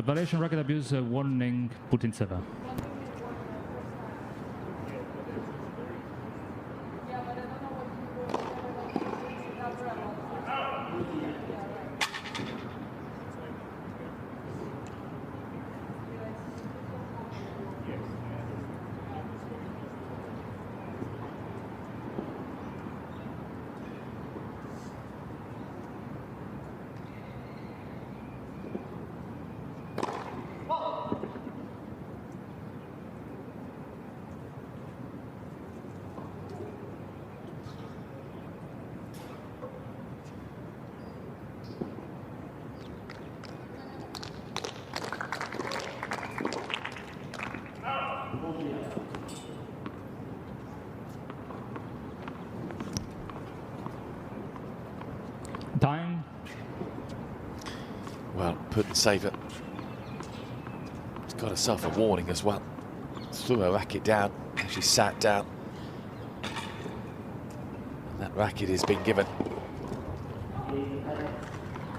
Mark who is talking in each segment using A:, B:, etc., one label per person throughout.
A: But violation racket abuse warning Putintseva. Time.
B: Well, Putintseva has got herself a warning as well. Threw her racket down and she sat down. And that racket has been given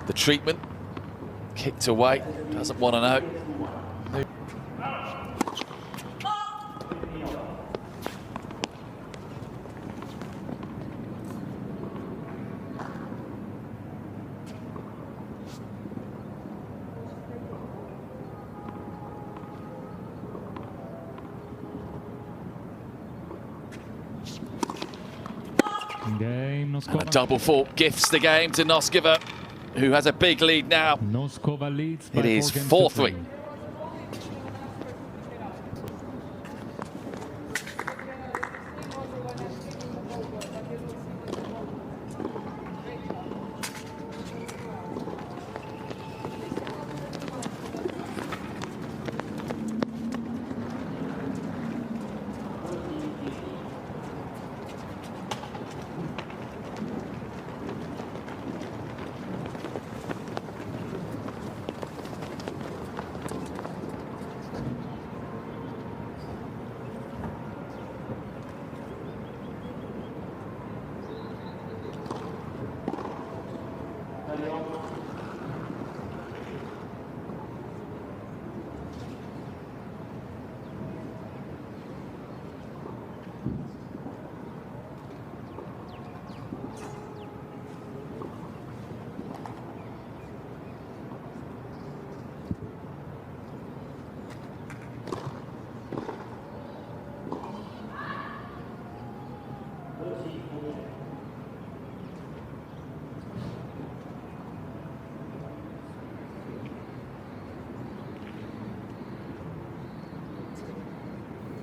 B: the treatment. Kicked away, doesn't want to know.
A: Game, Nosková.
B: And a double fault gifts the game to Nosková, who has a big lead now.
A: Nosková leads by
B: It is
A: 4-3.
B: 4-3.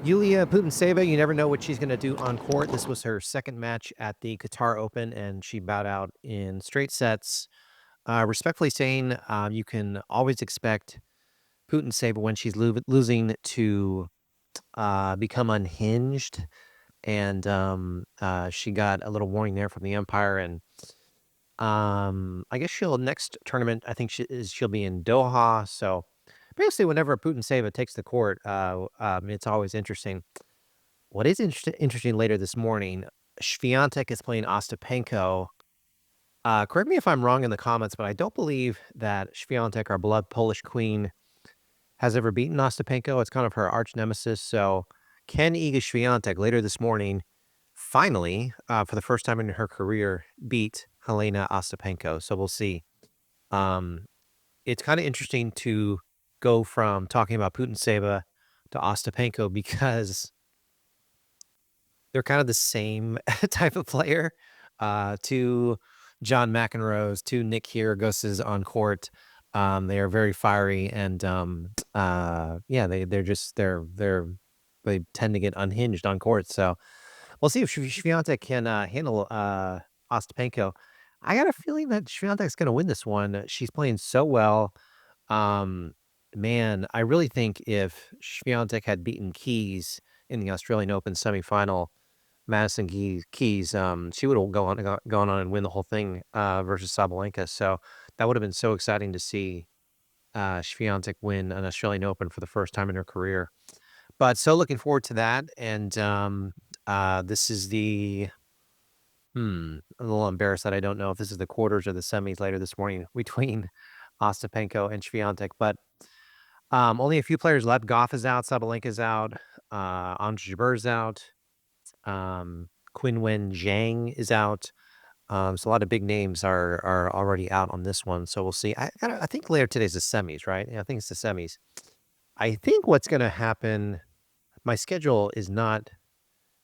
C: Yulia Putintseva, you never know what she's going to do on court. This was her second match at the Qatar Open, and she bowed out in straight sets. Respectfully saying, you can always expect Putintseva when she's losing to become unhinged. And she got a little warning there from the umpire. And I guess next tournament, I think she'll be in Doha. So basically, whenever Putintseva takes the court, it's always interesting. What is interesting later this morning, Swiatek is playing Ostapenko. Correct me if I'm wrong in the comments, but I don't believe that Swiatek, our beloved Polish queen, has ever beaten Ostapenko. It's kind of her arch nemesis. So can Iga Swiatek later this morning finally, for the first time in her career, beat Helena Ostapenko? So we'll see. It's kind of interesting to go from talking about Putintseva to Ostapenko because they're kind of the same type of player. To John McEnroe's, to Nick Kyrgios's on court, they are very fiery, and yeah, they tend to get unhinged on court. So we'll see if Swiatek can handle Ostapenko. I got a feeling that Swiatek's going to win this one. She's playing so well. Man, I really think if Swiatek had beaten Keys in the Australian Open semifinal, Madison Keys, she would have gone on and win the whole thing versus Sabalenka. So that would have been so exciting to see Swiatek win an Australian Open for the first time in her career. But so looking forward to that. And this is I'm a little embarrassed that I don't know if this is the quarters or the semis later this morning between Ostapenko and Swiatek. But Only a few players left. Goff is out. Sabalenka's out. Andre Jabeur's out. Qinwen Zhang is out. So a lot of big names are already out on this one. So we'll see. I think later today's the semis, right? Yeah, I think it's the semis. I think what's going to happen. My schedule is not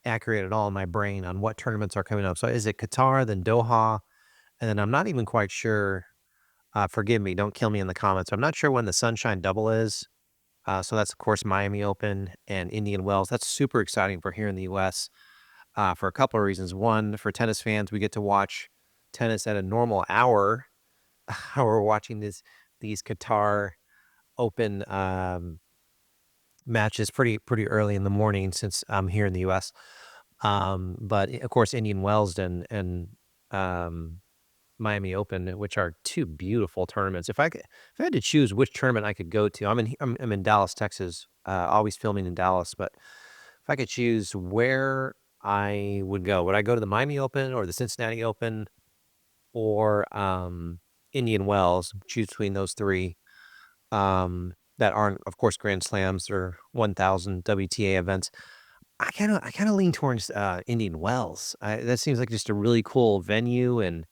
C: accurate at all in my brain on what tournaments are coming up. So is it Qatar, then Doha, and then I'm not even quite sure. Forgive me, don't kill me in the comments. I'm not sure when the Sunshine Double is. So that's of course Miami Open and Indian Wells. That's super exciting for here in the U.S. For a couple of reasons. One, for tennis fans, we get to watch tennis at a normal hour. How we're watching these Qatar Open matches pretty early in the morning since I'm here in the U.S. But of course, Indian Wells and Miami Open, which are two beautiful tournaments. If I had to choose which tournament I could go to, I'm in Dallas, Texas. Always filming in Dallas, but if I could choose where I would I go to the Miami Open or the Cincinnati Open or Indian Wells? Choose between those three. That aren't, of course, Grand Slams or 1,000 WTA events. I kind of lean towards Indian Wells. That seems like just a really cool venue and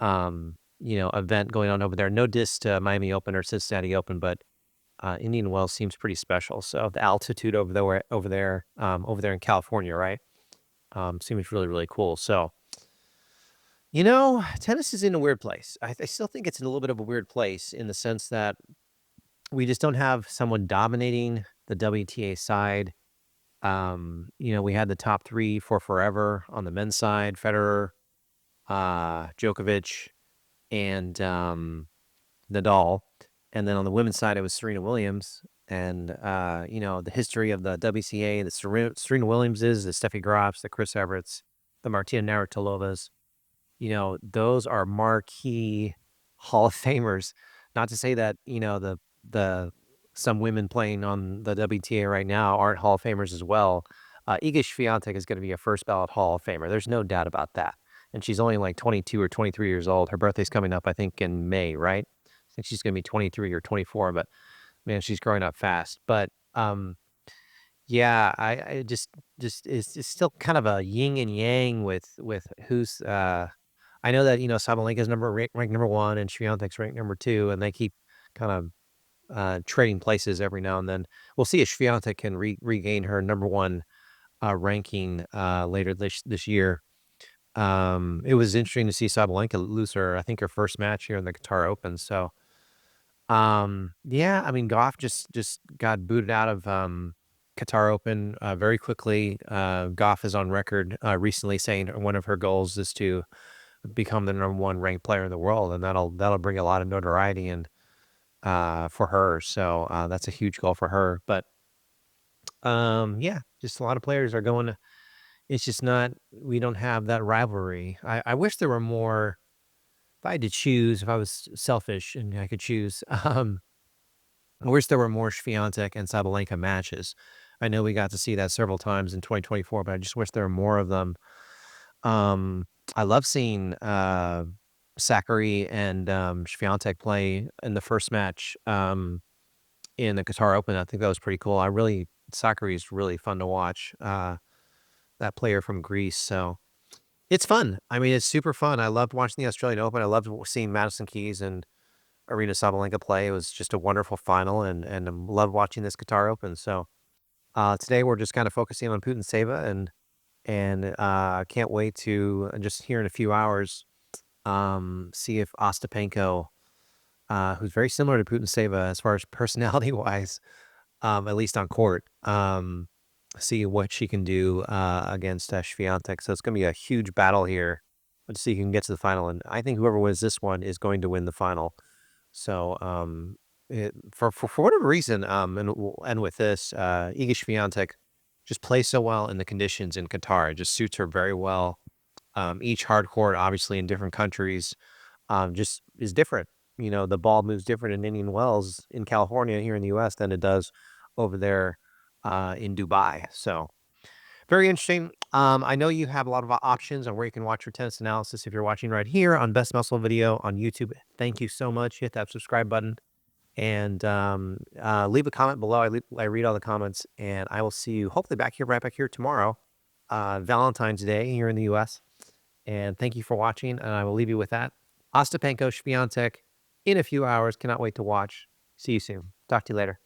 C: event going on over there. No diss to Miami Open or Cincinnati Open, but Indian Wells seems pretty special. So the altitude over there in California, right? Seems really, really cool. So, tennis is in a weird place. I still think it's in a little bit of a weird place in the sense that we just don't have someone dominating the WTA side. We had the top three for forever on the men's side: Federer, Djokovic, and Nadal. And then on the women's side, it was Serena Williams. And the history of the WCA, the Serena Williamses, the Steffi Grafs, the Chris Everetts, the Martina Navratilova. Those are marquee Hall of Famers. Not to say that the some women playing on the WTA right now aren't Hall of Famers as well. Iga Swiatek is going to be a first ballot Hall of Famer. There's no doubt about that. And she's only like 22 or 23 years old. Her birthday's coming up, I think, in May, right? I think she's going to be 23 or 24, but man, she's growing up fast. But yeah, I just it's still kind of a yin and yang with who's I know that Sabalenka's ranked number 1 and Swiatek's ranked number 2, and they keep kind of trading places every now and then. We'll see if Swiatek can regain her number 1 ranking later this year. It was interesting to see Sabalenka lose her first match here in the Qatar Open. So, yeah, I mean, Goff just got booted out of Qatar Open very quickly. Goff is on record recently saying one of her goals is to become the number 1 ranked player in the world, and that'll bring a lot of notoriety and for her. So that's a huge goal for her. But yeah, just a lot of players are going to. It's just not. We don't have that rivalry. I wish there were more. If I had to choose, if I was selfish and I could choose, I wish there were more Swiatek and Sabalenka matches. I know we got to see that several times in 2024, but I just wish there were more of them. I love seeing Sakkari and Swiatek play in the first match in the Qatar Open. I think that was pretty cool. Sakkari is really fun to watch. That player from Greece. So it's fun. I mean, it's super fun. I loved watching the Australian Open. I loved seeing Madison Keys and Aryna Sabalenka play. It was just a wonderful final, and I love watching this Qatar Open. So today we're just kind of focusing on Putintseva, and can't wait to just here in a few hours see if Ostapenko, who's very similar to Putintseva as far as personality wise, at least on court, see what she can do against Swiatek. So it's going to be a huge battle here. Let's see who can get to the final. And I think whoever wins this one is going to win the final. So for whatever reason, and we'll end with this, Iga Swiatek just plays so well in the conditions in Qatar. It just suits her very well. Each hard court, obviously in different countries, just is different. The ball moves different in Indian Wells in California here in the U.S. than it does over there in Dubai. So very interesting. I know you have a lot of options on where you can watch your tennis analysis if you're watching right here on Best Muscle Video on YouTube. Thank you so much. Hit that subscribe button. And leave a comment below. I read all the comments, and I will see you hopefully right back here tomorrow, Valentine's Day here in the U.S. And thank you for watching, and I will leave you with that. Ostapenko, Świątek, in a few hours. Cannot wait to watch. See you soon. Talk to you later.